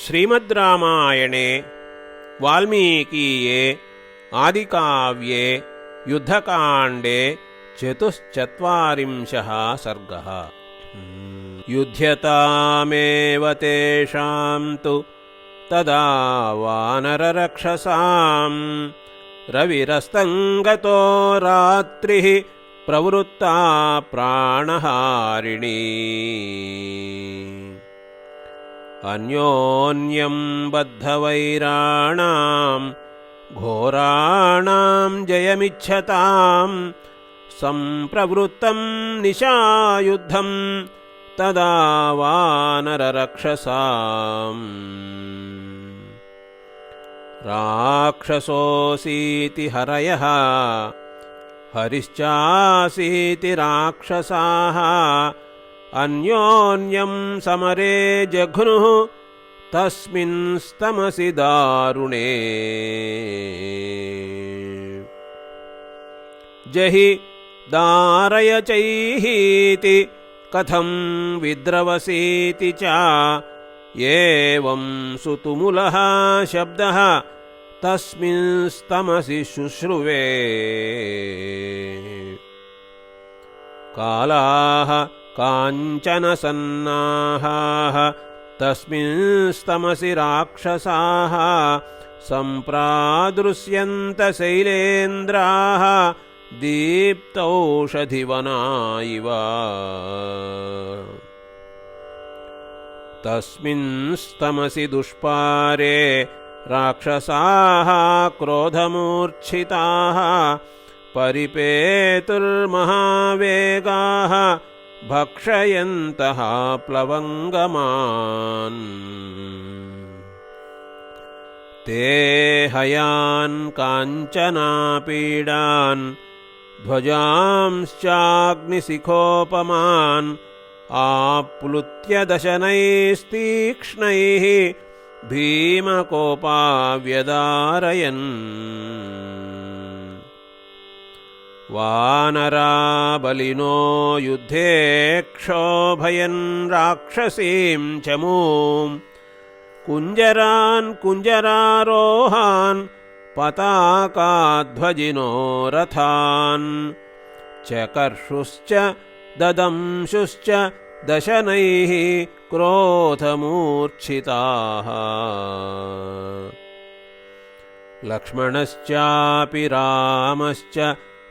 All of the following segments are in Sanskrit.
श्रीमद्रामायणे वाल्मीकीये आदिकाव्ये युद्धकाण्डे 44 सर्गः। युध्यतामेव तेषां तु तदा वानररक्षसां रविरस्तङ्गतो रात्रिः प्रवृत्ता प्राणहारिणी। अन्योन्यं बद्धवैराणां घोराणां जयमिच्छतां सम्प्रवृत्तं निशायुद्धं तदा वानररक्षसाम्। राक्षसोऽसीति हरयः हरिश्चासीति राक्षसाः अन्योन्यं समरे जघ्नुः तस्मिंस्तमसि दारुणे। जहि दारय चैहीति कथं विद्रवसीति च एवं सुतुमुलः शब्दः तस्मिंस्तमसि शुश्रुवे। कालाः काञ्चन सन्नाहाः तस्मिंस्तमसि राक्षसाः सम्प्रादृश्यन्त शैलेन्द्राः दीप्तौषधिवना इव। तस्मिंस्तमसि दुष्पारे राक्षसाः क्रोधमूर्च्छिताः परिपेतुर्महावेगाः भक्षयन्तः प्लवङ्गमान्। ते हयान् काञ्चनापीडान् ध्वजांश्चाग्निशिखोपमान् आप्लुत्य दशनैस्तीक्ष्णैः भीमकोपाव्यदारयन्। वानरा बलिनो युद्धे क्षोभयन् राक्षसीं चमूं कुञ्जरान् कुञ्जरारोहान् पताकाध्वजिनो रथान् चकर्षुश्च ददंशुश्च दशनैः क्रोधमूर्च्छिताः। लक्ष्मणश्चापि रामश्च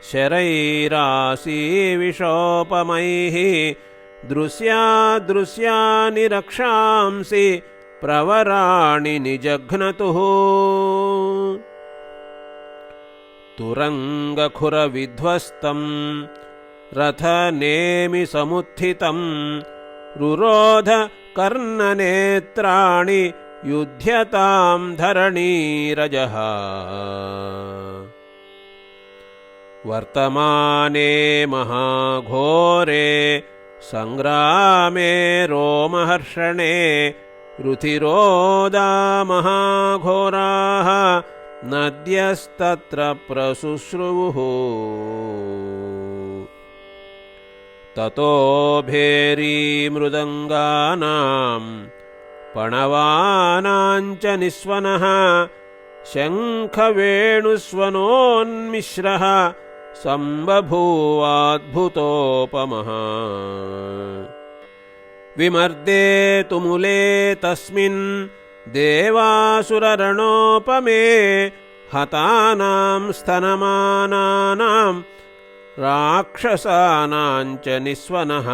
शरैरासीविषोपमैः दृश्यानि रक्षांसि प्रवराणि निजघ्नतुः। तुरङ्गखुरविध्वस्तं रथनेमि समुत्थितं रुरोध कर्णनेत्राणि युध्यतां धरणीरजः। वर्तमाने महाघोरे संग्रामे रोमहर्षणे रुधिरोदा महाघोराः नद्यस्तत्र प्रशुश्रुवुः। ततो भेरीमृदङ्गानां पणवानां च निस्वनः शङ्खवेणुस्वनोन्मिश्रः सम्बभूवाद्भुतोपमः। विमर्दे तुमुले तस्मिन् देवासुररणोपमे हतानां स्तनमानानां राक्षसानां च निस्वनः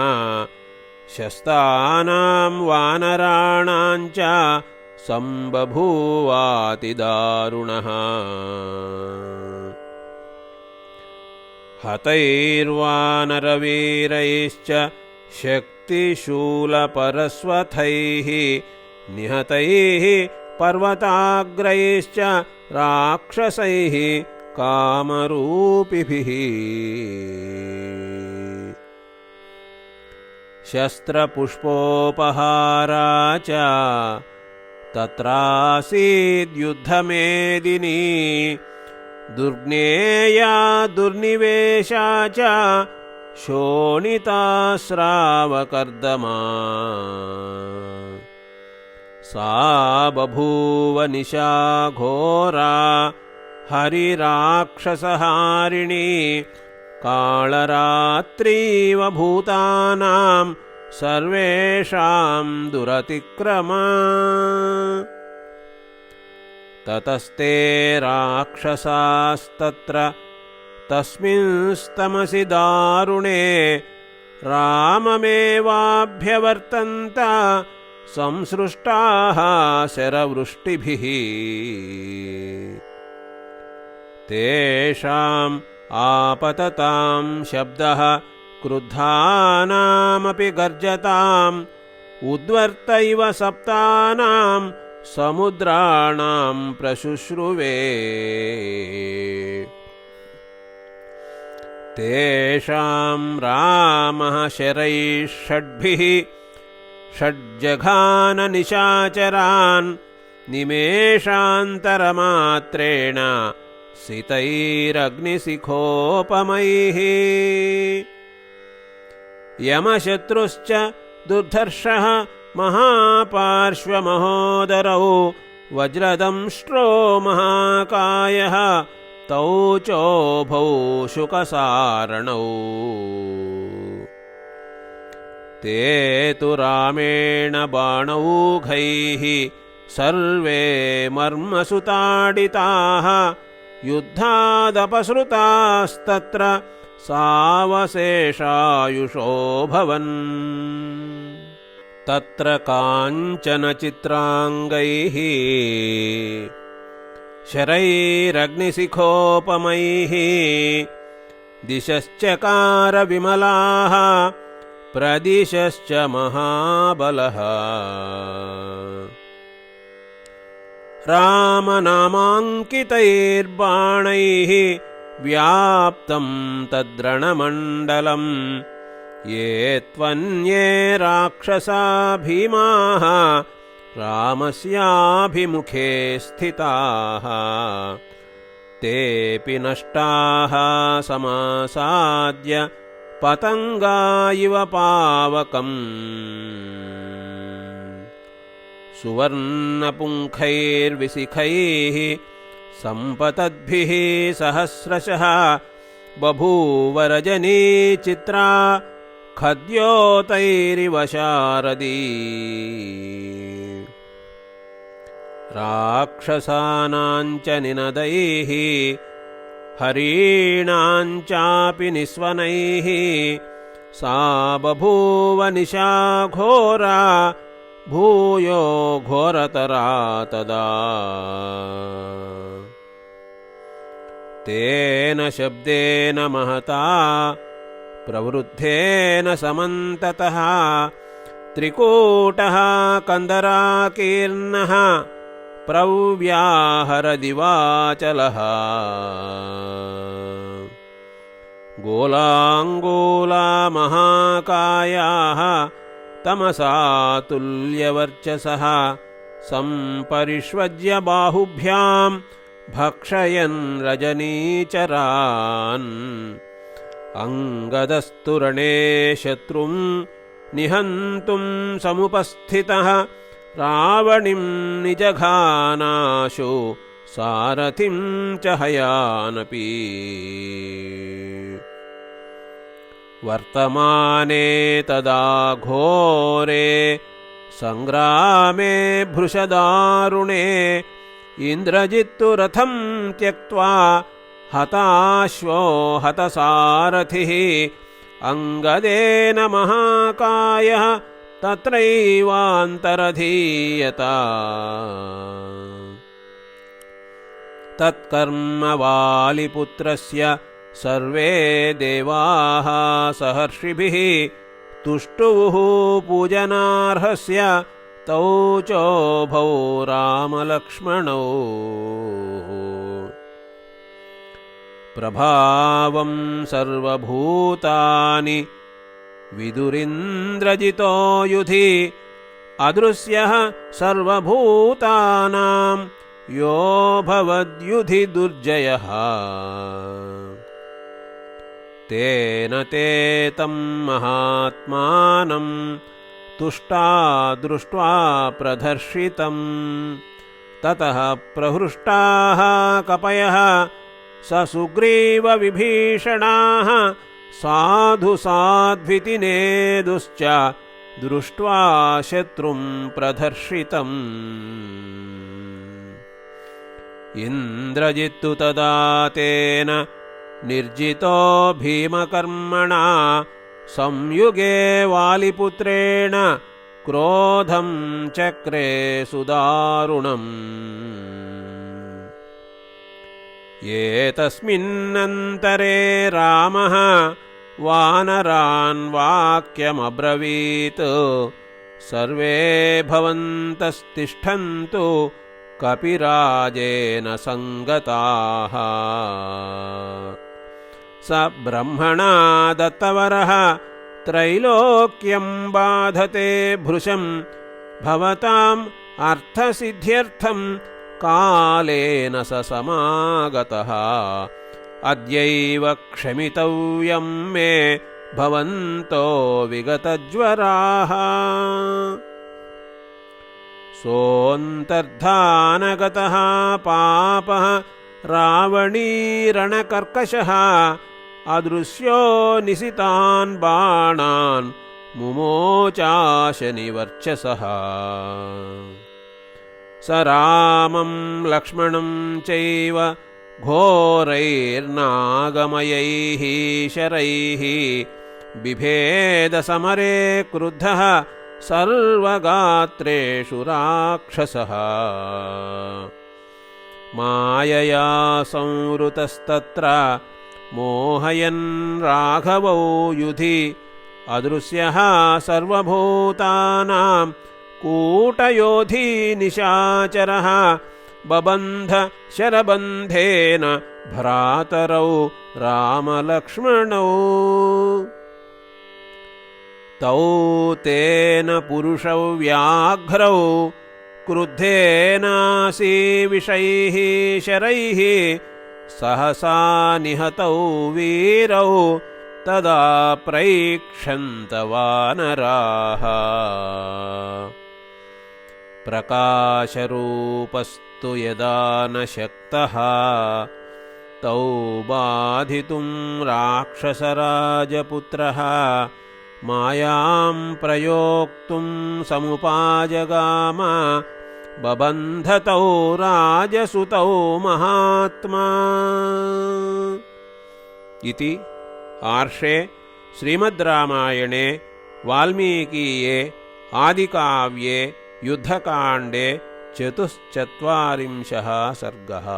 शस्तानां वानराणां च सम्बभूवातिदारुणः। हतैर्वानरवीरैश्च शक्तिशूलपरस्वथैः निहतैः पर्वताग्रैश्च राक्षसैः कामरूपिभिः। शस्त्रपुष्पोपहारा च तत्रासीद्युद्धमेदिनी दुर्ज्ञेया दुर्निवेशा च शोणितास्रावकर्दमा। सा बभूव निशा घोरा हरिराक्षसहारिणी कालरात्रीव भूतानां सर्वेषां दुरतिक्रमा ततस्ते राक्षसास्तत्र तस्मिंस्तमसि दारुणे राममेवाभ्यवर्तन्त संसृष्टाः शरवृष्टिभिः तेषाम् आपततां शब्दः क्रुद्धानामपि गर्जताम् उद्वर्त इव सप्तानां समुद्राणां प्रशुश्रुवे तेषां रामः शरैः षड्भिः षड्जघान निशाचरान् निमेषान्तरमात्रेण सितैरग्निशिखोपमैः यमशत्रुश्च दुर्धर्षः महापार्श्वमहोदरौ वज्रदंष्ट्रो महाकायः तौ चोभौ शुकसारणौ ते तु रामेण बाणौघैः सर्वे मर्मसुताडिताः युद्धादपसृतास्तत्र सावशेषायुषोऽभवन् तत्र काञ्चन चित्राङ्गैः शरैरग्निशिखोपमैः दिशश्चकार विमलाः प्रदिशश्च महाबलः रामनामाङ्कितैर्बाणैः व्याप्तं तद्रणमण्डलम् ये त्वन्ये राक्षसा भीमाः रामस्याभिमुखे स्थिताः तेऽपि नष्टाः समासाद्य पतङ्गा इव पावकम् सुवर्णपुङ्खैर्विशिखैः सम्पतद्भिः सहस्रशः बभूव रजनी चित्रा खद्योतैरिव शारदी राक्षसानाञ्च निनदैः हरीणाञ्चापि निस्वनैः सा बभूव निशा घोरा भूयो घोरतरा तदा तेन शब्देन महता प्रवृद्धेन समन्ततः त्रिकूटः कन्दराकीर्णः प्रव्याहरदिवाचलः गोलाङ्गूला महाकायाः तमसा तुल्यवर्चसः सम्परिष्वज्य बाहुभ्यां भक्षयन् रजनीचरान् अङ्गदस्तुरणे शत्रुं निहन्तुं समुपस्थितः रावणिं निजघानाशु सारथिं च हयानपि वर्तमाने तदा घोरे सङ्ग्रामे भृशदारुणे इन्द्रजित्तु रथं त्यक्त्वा हताश्वो हतसारथिः अङ्गदेन महाकायः तत्रैवान्तरधीयता तत्कर्म वालिपुत्रस्य सर्वे देवाः सहर्षिभिः तुष्टुवुः पूजनार्हस्य तौ चोभौ रामलक्ष्मणौ प्रभावं सर्वभूतानि विदुरिन्द्रजितो युधि अदृश्यः सर्वभूतानां यो भवद्युधि दुर्जयः तेन ते तं महात्मानं तुष्टा दृष्ट्वा प्रदर्शितम् ततः प्रहृष्टाः कपयः सुग्रीवविभीषणाः साधु साध्विति नेदुश्च दृष्ट्वा शत्रुं प्रदर्शितम् इन्द्रजित्तु तदा तेन निर्जितो भीमकर्मणा संयुगे वालिपुत्रेण क्रोधं चक्रे सुदारुणम् एतस्मिन्नन्तरे रामः वानरान् वाक्यमब्रवीत् सर्वे भवन्तस्तिष्ठन्तु कपिराजेन सङ्गताः स ब्रह्मणा दत्तवरः त्रैलोक्यं बाधते भृशं भवताम् अर्थसिद्ध्यर्थं कालेन स समागतः अद्यैव क्षमितव्यं मे भवन्तो विगतज्वराः सोऽन्तर्धानगतः पापः रावणीरणकर्कशः अदृश्यो निशितान् बाणान् मुमोचाशनिवर्चसः स रामं लक्ष्मणं चैव घोरैर्नागमयैः शरैः बिभेदसमरे क्रुद्धः सर्वगात्रेषु राक्षसः मायया संवृतस्तत्र मोहयन् राघवौ युधि अदृश्यः सर्वभूतानां कूटयोधी निशाचरः बबन्ध शरबन्धेन भ्रातरौ रामलक्ष्मणौ तौ तेन पुरुषौ व्याघ्रौ क्रुद्धेनासीविषैः शरैः सहसा निहतौ वीरौ तदा प्रैक्षन्त वानराः प्रकाशरूपस्तु यदा न शक्तः तौ बाधितुं राक्षसराजपुत्रः मायां प्रयोक्तुं समुपाजगाम बबन्धतौ राजसुतौ महात्मा इति आर्षे श्रीमद्रामायणे वाल्मीकीये आदिकाव्ये युद्धकाण्डे 44 सर्गः।